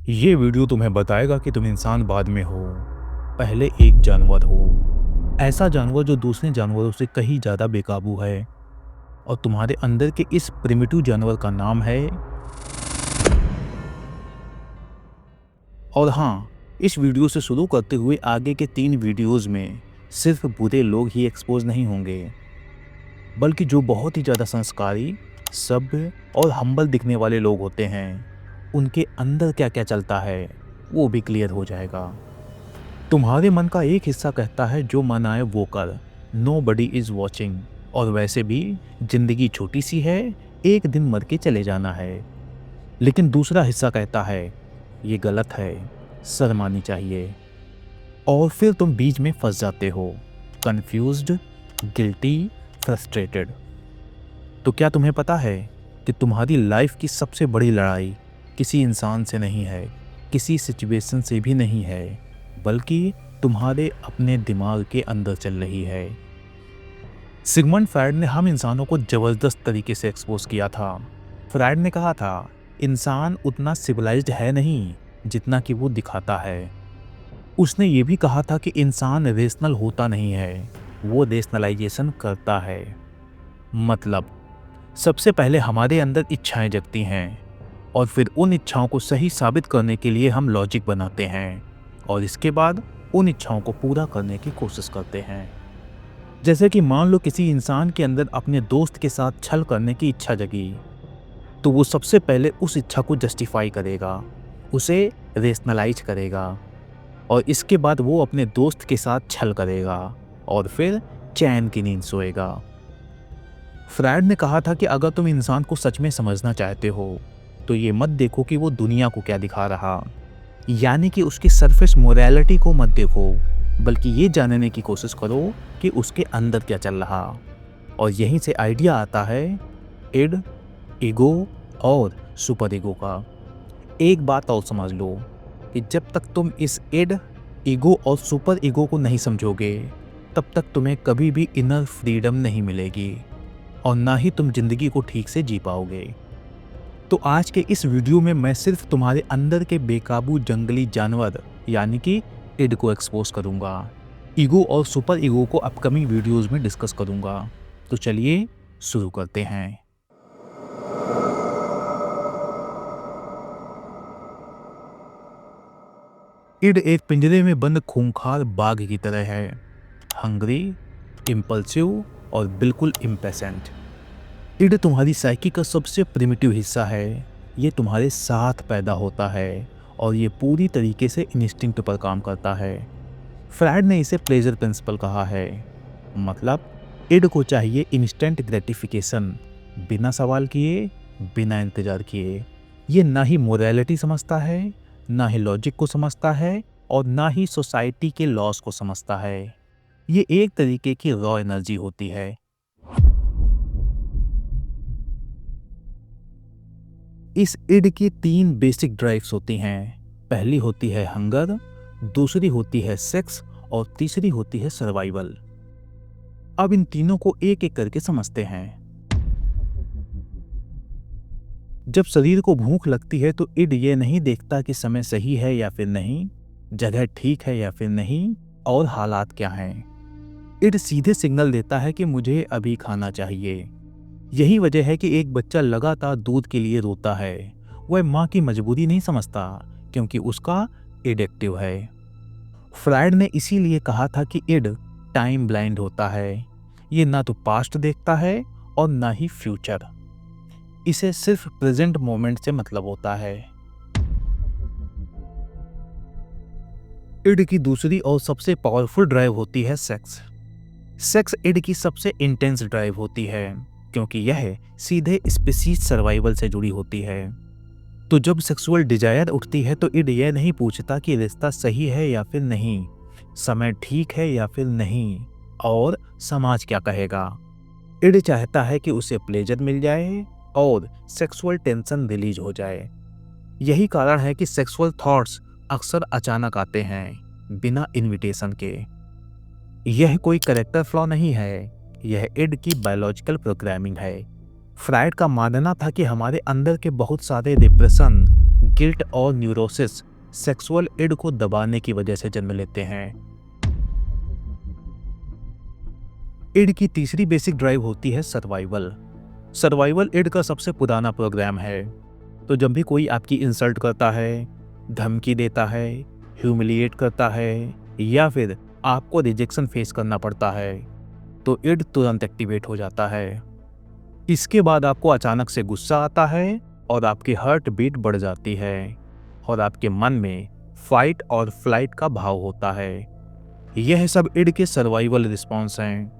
ये वीडियो तुम्हें बताएगा कि तुम इंसान बाद में हो, पहले एक जानवर हो। ऐसा जानवर जो दूसरे जानवरों से कहीं ज़्यादा बेकाबू है। और तुम्हारे अंदर के इस प्रिमिटिव जानवर का नाम है। और हाँ, इस वीडियो से शुरू करते हुए आगे के 3 वीडियोज़ में सिर्फ बुरे लोग ही एक्सपोज नहीं होंगे, बल्कि जो बहुत ही ज़्यादा संस्कारी, सभ्य और हम्बल दिखने वाले लोग होते हैं, उनके अंदर क्या क्या चलता है वो भी क्लियर हो जाएगा। तुम्हारे मन का एक हिस्सा कहता है जो मन आए वो कर, नोबडी इज वॉचिंग। और वैसे भी जिंदगी छोटी सी है, एक दिन मर के चले जाना है। लेकिन दूसरा हिस्सा कहता है ये गलत है, शर्म आनी चाहिए। और फिर तुम बीच में फंस जाते हो, कंफ्यूज्ड, गिल्टी, फ्रस्ट्रेटेड। तो क्या तुम्हें पता है कि तुम्हारी लाइफ की सबसे बड़ी लड़ाई किसी इंसान से नहीं है, किसी सिचुएशन से भी नहीं है, बल्कि तुम्हारे अपने दिमाग के अंदर चल रही है। सिगमंड फ्रायड ने हम इंसानों को जबरदस्त तरीके से एक्सपोज किया था। फ्रायड ने कहा था इंसान उतना सिविलाइज्ड है नहीं जितना कि वो दिखाता है। उसने ये भी कहा था कि इंसान रेशनल होता नहीं है, वो रेशनलाइजेशन करता है। मतलब सबसे पहले हमारे अंदर इच्छाएं जगती हैं और फिर उन इच्छाओं को सही साबित करने के लिए हम लॉजिक बनाते हैं और इसके बाद उन इच्छाओं को पूरा करने की कोशिश करते हैं। जैसे कि मान लो किसी इंसान के अंदर अपने दोस्त के साथ छल करने की इच्छा जगी, तो वो सबसे पहले उस इच्छा को जस्टिफाई करेगा, उसे रेशनलाइज करेगा और इसके बाद वो अपने दोस्त के साथ छल करेगा और फिर चैन की नींद सोएगा। फ्रायड ने कहा था कि अगर तुम इंसान को सच में समझना चाहते हो तो ये मत देखो कि वो दुनिया को क्या दिखा रहा, यानी कि उसकी सरफेस मोरालिटी को मत देखो, बल्कि ये जानने की कोशिश करो कि उसके अंदर क्या चल रहा। और यहीं से आइडिया आता है इड, ईगो और सुपर ईगो का। एक बात और समझ लो कि जब तक तुम इस इड, ईगो और सुपर ईगो को नहीं समझोगे, तब तक तुम्हें कभी भी इनर फ्रीडम नहीं मिलेगी और ना ही तुम जिंदगी को ठीक से जी पाओगे। तो आज के इस वीडियो में मैं सिर्फ तुम्हारे अंदर के बेकाबू जंगली जानवर यानी कि इड को एक्सपोज करूंगा। ईगो और सुपर ईगो को अपकमिंग वीडियोस में डिस्कस करूंगा। तो चलिए शुरू करते हैं। इड एक पिंजरे में बंद खूंखार बाघ की तरह है, हंग्री, इम्पल्सिव और बिल्कुल इम्पेशेंट। इड तुम्हारी साइकी का सबसे प्रिमिटिव हिस्सा है। ये तुम्हारे साथ पैदा होता है और ये पूरी तरीके से इंस्टिंक्ट पर काम करता है। फ्रायड ने इसे प्लेजर प्रिंसिपल कहा है। मतलब इड को चाहिए इंस्टेंट ग्रेटिफिकेशन, बिना सवाल किए, बिना इंतजार किए। ये ना ही मोरालिटी समझता है, ना ही लॉजिक को समझता है और ना ही सोसाइटी के लॉस को समझता है। ये एक तरीके की रॉ एनर्जी होती है। इस इड की 3 बेसिक ड्राइव्स होती हैं। पहली होती है हंगर, दूसरी होती है सेक्स और तीसरी होती है सर्वाइवल। अब इन तीनों को एक एक करके समझते हैं। जब शरीर को भूख लगती है तो इड ये नहीं देखता कि समय सही है या फिर नहीं, जगह ठीक है या फिर नहीं और हालात क्या हैं। इड सीधे सिग्नल देता है कि मुझे अभी खाना चाहिए। यही वजह है कि एक बच्चा लगातार दूध के लिए रोता है। वह माँ की मजबूरी नहीं समझता क्योंकि उसका इड एक्टिव है। फ्रायड ने इसीलिए कहा था कि इड टाइम ब्लाइंड होता है। ये ना तो पास्ट देखता है और ना ही फ्यूचर। इसे सिर्फ प्रेजेंट मोमेंट से मतलब होता है। इड की दूसरी और सबसे पावरफुल ड्राइव होती है सेक्स। सेक्स इड की सबसे इंटेंस ड्राइव होती है क्योंकि यह सीधे स्पीशीज सर्वाइवल से जुड़ी होती है। तो जब सेक्सुअल डिजायर उठती है तो इड यह नहीं पूछता कि रिश्ता सही है या फिर नहीं, समय ठीक है या फिर नहीं और समाज क्या कहेगा। इड चाहता है कि उसे प्लेजर मिल जाए और सेक्सुअल टेंशन रिलीज हो जाए। यही कारण है कि सेक्सुअल थॉट्स अक्सर अचानक आते हैं, बिना इनविटेशन के। यह कोई कैरेक्टर फ्लॉ नहीं है, यह इड की बायोलॉजिकल प्रोग्रामिंग है। फ्रायड का मानना था कि हमारे अंदर के बहुत सारे डिप्रेशन, गिल्ट और न्यूरोसिस सेक्सुअल इड को दबाने की वजह से जन्म लेते हैं। इड की तीसरी बेसिक ड्राइव होती है सर्वाइवल। सर्वाइवल इड का सबसे पुराना प्रोग्राम है। तो जब भी कोई आपकी इंसल्ट करता है, धमकी देता है, ह्यूमिलिएट करता है या फिर आपको रिजेक्शन फेस करना पड़ता है, तो इड तुरंत एक्टिवेट हो जाता है। इसके बाद आपको अचानक से गुस्सा आता है और आपकी हार्ट बीट बढ़ जाती है और आपके मन में फाइट और फ्लाइट का भाव होता है। यह सब इड के सर्वाइवल रिस्पॉन्स हैं,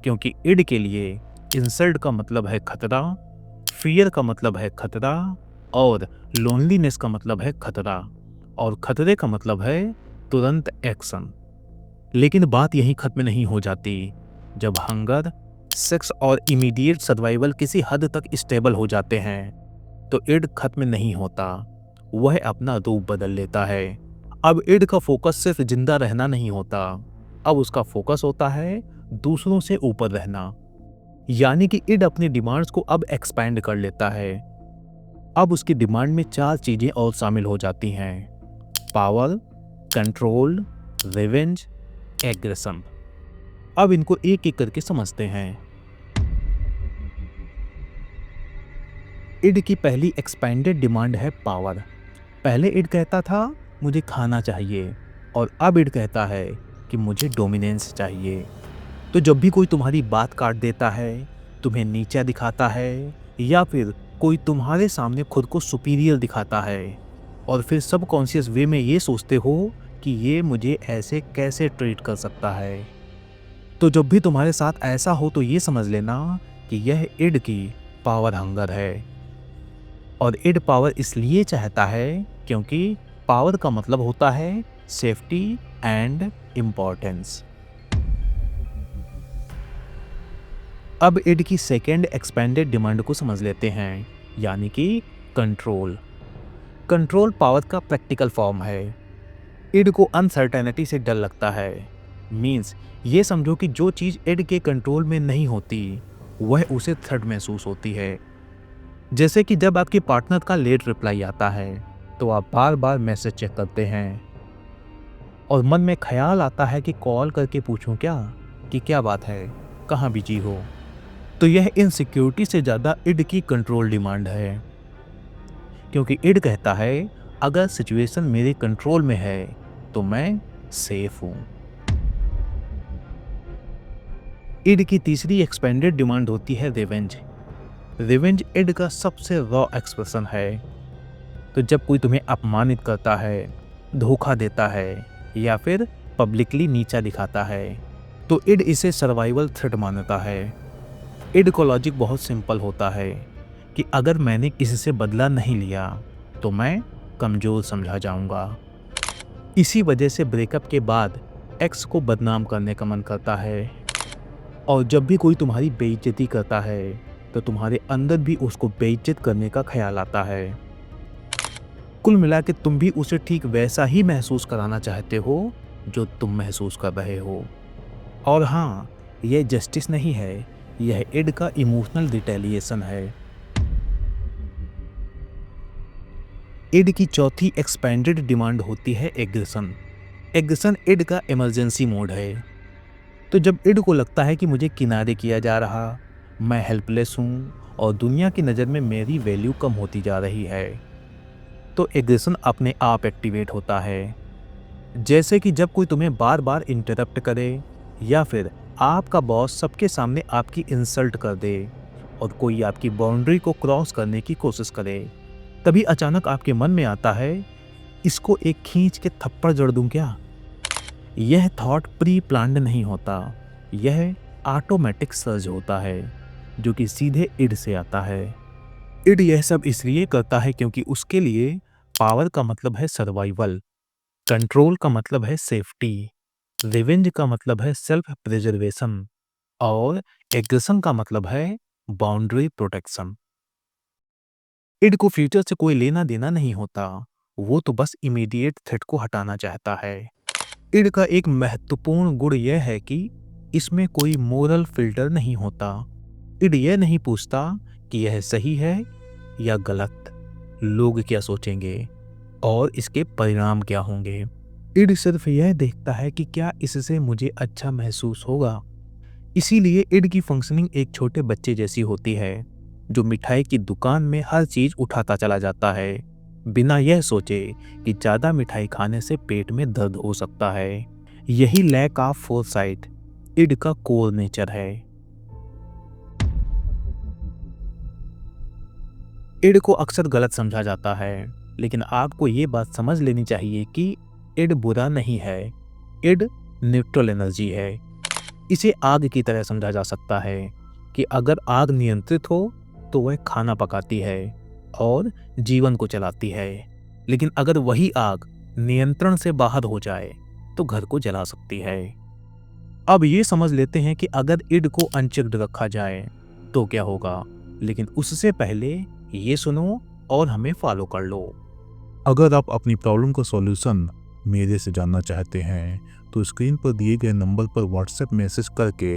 क्योंकि इड के लिए इंसल्ट का मतलब है खतरा, फियर का मतलब है खतरा और लोनलीनेस का मतलब है खतरा, और खतरे का मतलब है तुरंत एक्शन। लेकिन बात यहीं खत्म नहीं हो जाती। जब हंगर, सेक्स और इमीडिएट सर्वाइवल किसी हद तक स्टेबल हो जाते हैं, तो इड खत्म नहीं होता, वह अपना रूप बदल लेता है। अब इड का फोकस सिर्फ जिंदा रहना नहीं होता, अब उसका फोकस होता है दूसरों से ऊपर रहना। यानी कि इड अपनी डिमांड्स को अब एक्सपैंड कर लेता है। अब उसकी डिमांड में 4 चीजें और शामिल हो जाती हैं: पावर, कंट्रोल, रिवेंज, एग्रेशन। अब इनको एक एक करके समझते हैं। इड की पहली एक्सपैंडेड डिमांड है पावर। पहले इड कहता था मुझे खाना चाहिए, और अब इड कहता है कि मुझे डोमिनेंस चाहिए। तो जब भी कोई तुम्हारी बात काट देता है, तुम्हें नीचा दिखाता है या फिर कोई तुम्हारे सामने खुद को सुपीरियर दिखाता है और फिर सबकॉन्शियस वे में ये सोचते हो कि ये मुझे ऐसे कैसे ट्रीट कर सकता है, तो जब भी तुम्हारे साथ ऐसा हो तो ये समझ लेना कि यह इड की पावर हंगर है। और इड पावर इसलिए चाहता है क्योंकि पावर का मतलब होता है सेफ्टी एंड इम्पोर्टेंस। अब इड की सेकेंड एक्सपेंडेड डिमांड को समझ लेते हैं, यानी कि कंट्रोल। कंट्रोल पावर का प्रैक्टिकल फॉर्म है। इड को अनसर्टेनिटी से डर लगता है। मींस ये समझो कि जो चीज़ इड के कंट्रोल में नहीं होती वह उसे थ्रेट महसूस होती है। जैसे कि जब आपके पार्टनर का लेट रिप्लाई आता है तो आप बार बार मैसेज चेक करते हैं और मन में ख्याल आता है कि कॉल करके पूछूं क्या बात है, कहाँ बिजी हो। तो यह इनसिक्योरिटी से ज़्यादा इड की कंट्रोल डिमांड है, क्योंकि इड कहता है अगर सिचुएशन मेरे कंट्रोल में है तो मैं सेफ हूं। इड की तीसरी एक्सपेंडेड डिमांड होती है रिवेंज। रिवेंज इड का सबसे रॉ एक्सप्रेशन है। तो जब कोई तुम्हें अपमानित करता है, धोखा देता है या फिर पब्लिकली नीचा दिखाता है, तो इड इसे सर्वाइवल थ्रेट मानता है। इड को लॉजिक बहुत सिंपल होता है कि अगर मैंने किसी से बदला नहीं लिया तो मैं कमज़ोर समझा जाऊंगा। इसी वजह से ब्रेकअप के बाद एक्स को बदनाम करने का मन करता है, और जब भी कोई तुम्हारी बेइज्जती करता है तो तुम्हारे अंदर भी उसको बेइज्जत करने का ख्याल आता है। कुल मिला के तुम भी उसे ठीक वैसा ही महसूस कराना चाहते हो जो तुम महसूस कर रहे हो। और हाँ, यह जस्टिस नहीं है, यह इड का इमोशनल रिटेलिएशन है। इड की चौथी एक्सपेंडेड डिमांड होती है एग्रेशन। एग्रेशन इड का इमरजेंसी मोड है। तो जब इड को लगता है कि मुझे किनारे किया जा रहा, मैं हेल्पलेस हूँ और दुनिया की नज़र में मेरी वैल्यू कम होती जा रही है, तो एग्रेशन अपने आप एक्टिवेट होता है। जैसे कि जब कोई तुम्हें बार बार इंटरप्ट करे या फिर आपका बॉस सबके सामने आपकी इंसल्ट कर दे और कोई आपकी बाउंड्री को क्रॉस करने की कोशिश करे, तभी अचानक आपके मन में आता है इसको एक खींच के थप्पड़ जड़ दूं क्या। यह थॉट प्री प्लान्ड नहीं होता, यह ऑटोमेटिक सर्ज होता है जो कि सीधे इड से आता है। इड यह सब इसलिए करता है क्योंकि उसके लिए पावर का मतलब है सर्वाइवल, कंट्रोल का मतलब है सेफ्टी, रिवेंज का मतलब है सेल्फ प्रिजर्वेशन और एग्रेशन का मतलब है बाउंड्री प्रोटेक्शन। इड को फ्यूचर से कोई लेना देना नहीं होता, वो तो बस इमीडिएट थ्रेट को हटाना चाहता है। इड का एक महत्वपूर्ण गुण यह है कि इसमें कोई मोरल फिल्टर नहीं होता। इड यह नहीं पूछता कि यह सही है या गलत, लोग क्या सोचेंगे और इसके परिणाम क्या होंगे। इड सिर्फ यह देखता है कि क्या इससे मुझे अच्छा महसूस होगा। इसीलिए इड की फंक्शनिंग एक छोटे बच्चे जैसी होती है जो मिठाई की दुकान में हर चीज उठाता चला जाता है, बिना यह सोचे कि ज्यादा मिठाई खाने से पेट में दर्द हो सकता है। यही लैक ऑफ फोरसाइट इड का कोर नेचर है। इड को अक्सर गलत समझा जाता है, लेकिन आपको ये बात समझ लेनी चाहिए कि इड बुरा नहीं है। इड न्यूट्रल एनर्जी है। इसे आग की तरह समझा जा सकता है कि अगर आग नियंत्रित हो तो वह खाना पकाती है और जीवन को चलाती है, लेकिन अगर वही आग नियंत्रण से बाहर हो जाए तो घर को जला सकती है। अब ये समझ लेते हैं कि अगर इड को अनचेक्ड रखा जाए तो क्या होगा, लेकिन उससे पहले ये सुनो और हमें फॉलो कर लो। अगर आप अपनी प्रॉब्लम का सॉल्यूशन मेरे से जानना चाहते हैं तो स्क्रीन पर दिए गए नंबर पर व्हाट्सएप मैसेज करके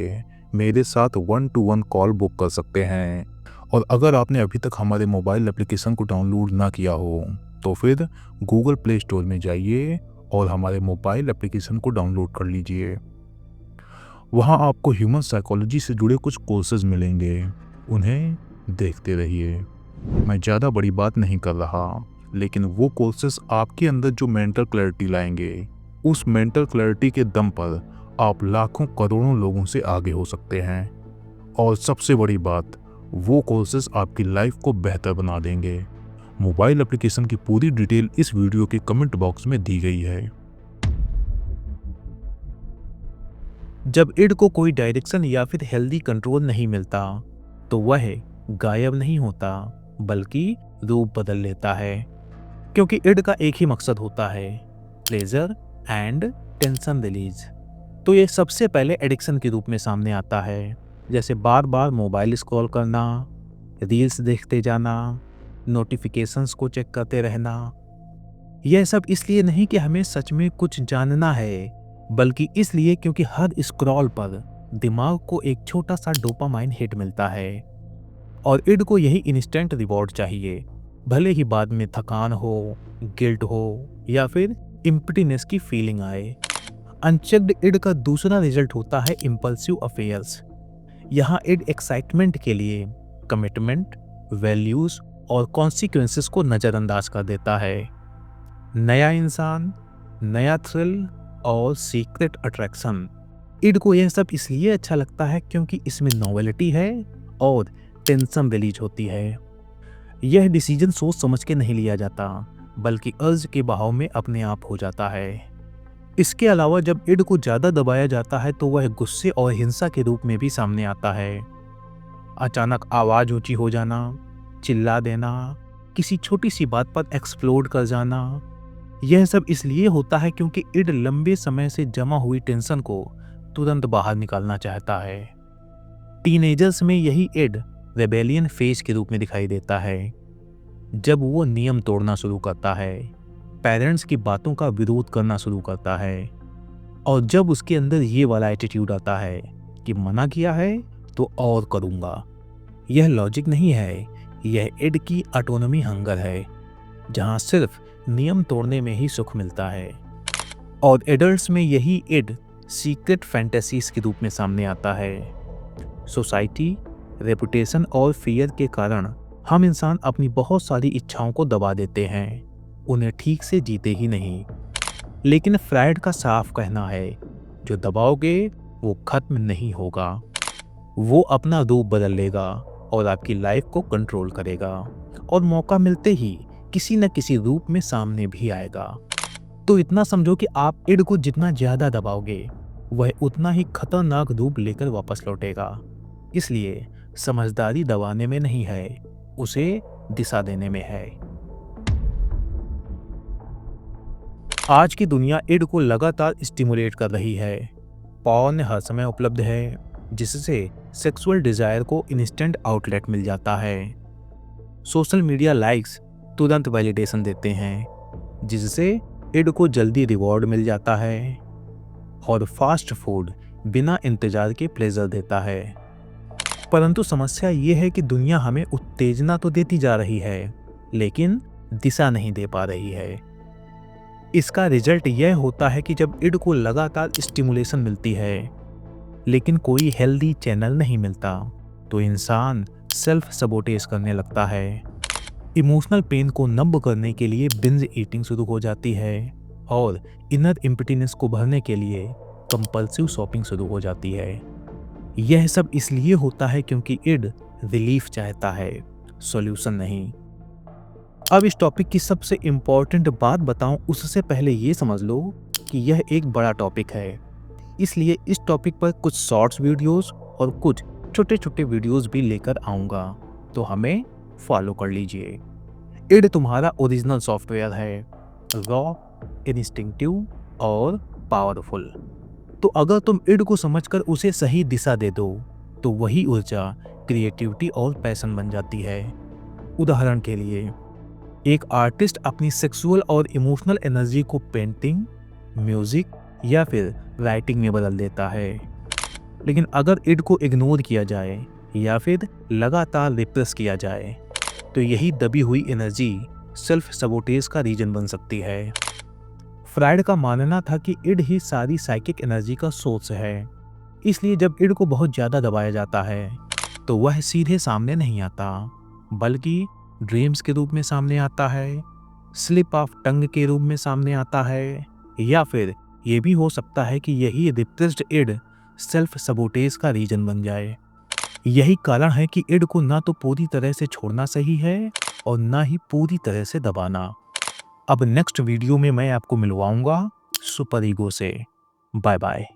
मेरे साथ 1-to-1 कॉल बुक कर सकते हैं। और अगर आपने अभी तक हमारे मोबाइल एप्लीकेशन को डाउनलोड ना किया हो तो फिर गूगल प्ले स्टोर में जाइए और हमारे मोबाइल एप्लीकेशन को डाउनलोड कर लीजिए। वहाँ आपको ह्यूमन साइकोलॉजी से जुड़े कुछ कोर्सेज मिलेंगे, उन्हें देखते रहिए। मैं ज़्यादा बड़ी बात नहीं कर रहा, लेकिन वो कोर्सेस आपके अंदर जो मेंटल क्लैरिटी लाएंगे, उस मेंटल क्लैरिटी के दम पर आप लाखों करोड़ों लोगों से आगे हो सकते हैं। और सबसे बड़ी बात, वो कोर्सेस आपकी लाइफ को बेहतर बना देंगे। मोबाइल एप्लीकेशन की पूरी डिटेल इस वीडियो के कमेंट बॉक्स में दी गई है। जब इड को कोई डायरेक्शन या फिर हेल्दी कंट्रोल नहीं मिलता तो वह गायब नहीं होता, बल्कि रूप बदल लेता है। क्योंकि इड का एक ही मकसद होता है, प्लेजर एंड टेंशन रिलीज। तो ये सबसे एडिक्शन के रूप में सामने आता है, जैसे बार बार मोबाइल स्क्रॉल करना, रील्स देखते जाना, नोटिफिकेशंस को चेक करते रहना। यह सब इसलिए नहीं कि हमें सच में कुछ जानना है, बल्कि इसलिए क्योंकि हर स्क्रॉल पर दिमाग को एक छोटा सा डोपामाइन हिट मिलता है और इड को यही इंस्टेंट रिवॉर्ड चाहिए, भले ही बाद में थकान हो, गिल्ट हो या फिर इम्पटीनेस की फीलिंग आए। अनचेक्ड इड का दूसरा रिजल्ट होता है इम्पल्सिव अफेयर्स। यहाँ इड एक्साइटमेंट के लिए कमिटमेंट, वैल्यूज और कॉन्सिक्वेंसेस को नज़रअंदाज कर देता है। नया इंसान, नया थ्रिल और सीक्रेट अट्रैक्शन। इड को यह सब इसलिए अच्छा लगता है क्योंकि इसमें नॉवेलिटी है और टेंशन रिलीज होती है। यह डिसीजन सोच समझ के नहीं लिया जाता, बल्कि अर्ज के बहाव में अपने आप हो जाता है। इसके अलावा जब इड को ज़्यादा दबाया जाता है तो वह गुस्से और हिंसा के रूप में भी सामने आता है। अचानक आवाज़ ऊंची हो जाना, चिल्ला देना, किसी छोटी सी बात पर एक्सप्लोड कर जाना, यह सब इसलिए होता है क्योंकि इड लंबे समय से जमा हुई टेंशन को तुरंत बाहर निकालना चाहता है। टीनेजर्स में यही इड रेबेलियन फेज के रूप में दिखाई देता है, जब वो नियम तोड़ना शुरू करता है, पेरेंट्स की बातों का विरोध करना शुरू करता है और जब उसके अंदर ये वाला एटीट्यूड आता है कि मना किया है तो और करूँगा। यह लॉजिक नहीं है, यह इड की ऑटोनॉमी हंगर है, जहाँ सिर्फ नियम तोड़ने में ही सुख मिलता है। और एडल्ट्स में यही इड सीक्रेट फैंटेसीज के रूप में सामने आता है। सोसाइटी, रेपुटेशन और फियर के कारण हम इंसान अपनी बहुत सारी इच्छाओं को दबा देते हैं, उन्हें ठीक से जीते ही नहीं। लेकिन फ्रायड का साफ कहना है, जो दबाओगे वो खत्म नहीं होगा, वो अपना रूप बदल लेगा और आपकी लाइफ को कंट्रोल करेगा और मौका मिलते ही किसी न किसी रूप में सामने भी आएगा। तो इतना समझो कि आप इड को जितना ज्यादा दबाओगे वह उतना ही खतरनाक रूप लेकर वापस लौटेगा। इसलिए समझदारी दबाने में नहीं है, उसे दिशा देने में है। आज की दुनिया इड को लगातार स्टिमुलेट कर रही है। पॉर्न हर समय उपलब्ध है, जिससे सेक्सुअल डिजायर को इंस्टेंट आउटलेट मिल जाता है। सोशल मीडिया लाइक्स तुरंत वैलिडेशन देते हैं, जिससे इड को जल्दी रिवॉर्ड मिल जाता है। और फास्ट फूड बिना इंतजार के प्लेजर देता है। परंतु समस्या ये है कि दुनिया हमें उत्तेजना तो देती जा रही है, लेकिन दिशा नहीं दे पा रही है। इसका रिजल्ट यह होता है कि जब इड को लगातार स्टिमुलेशन मिलती है लेकिन कोई हेल्दी चैनल नहीं मिलता, तो इंसान सेल्फ सबोटेज करने लगता है। इमोशनल पेन को नब करने के लिए बिंज ईटिंग शुरू हो जाती है और इनर एम्प्टीनेस को भरने के लिए कंपल्सिव शॉपिंग शुरू हो जाती है। यह सब इसलिए होता है क्योंकि इड रिलीफ चाहता है, सॉल्यूशन नहीं। अब इस टॉपिक की सबसे इम्पोर्टेंट बात बताऊं उससे पहले ये समझ लो कि यह एक बड़ा टॉपिक है, इसलिए इस टॉपिक पर कुछ शॉर्ट्स वीडियोस और कुछ छोटे छोटे वीडियोस भी लेकर आऊँगा, तो हमें फॉलो कर लीजिए। इड तुम्हारा ओरिजिनल सॉफ्टवेयर है, रॉ, इंस्टिंक्टिव और पावरफुल। तो अगर तुम इड को समझकर उसे सही दिशा दे दो तो वही ऊर्जा क्रिएटिविटी और पैशन बन जाती है। उदाहरण के लिए, एक आर्टिस्ट अपनी सेक्सुअल और इमोशनल एनर्जी को पेंटिंग, म्यूजिक या फिर राइटिंग में बदल देता है। लेकिन अगर इड को इग्नोर किया जाए या फिर लगातार रिप्रेस किया जाए तो यही दबी हुई एनर्जी सेल्फ सबोटेज का रीजन बन सकती है। फ्राइड का मानना था कि इड ही सारी साइकिक एनर्जी का सोर्स है, इसलिए जब इड को बहुत ज़्यादा दबाया जाता है तो वह सीधे सामने नहीं आता, बल्कि ड्रीम्स के रूप में सामने आता है, स्लिप ऑफ टंग के रूप में सामने आता है, या फिर ये भी हो सकता है कि यही रिप्रेस्ड इड सेल्फ सबोटेज का रीजन बन जाए। यही कारण है कि इड को ना तो पूरी तरह से छोड़ना सही है और ना ही पूरी तरह से दबाना। अब नेक्स्ट वीडियो में मैं आपको मिलवाऊंगा सुपर ईगो से। Bye bye.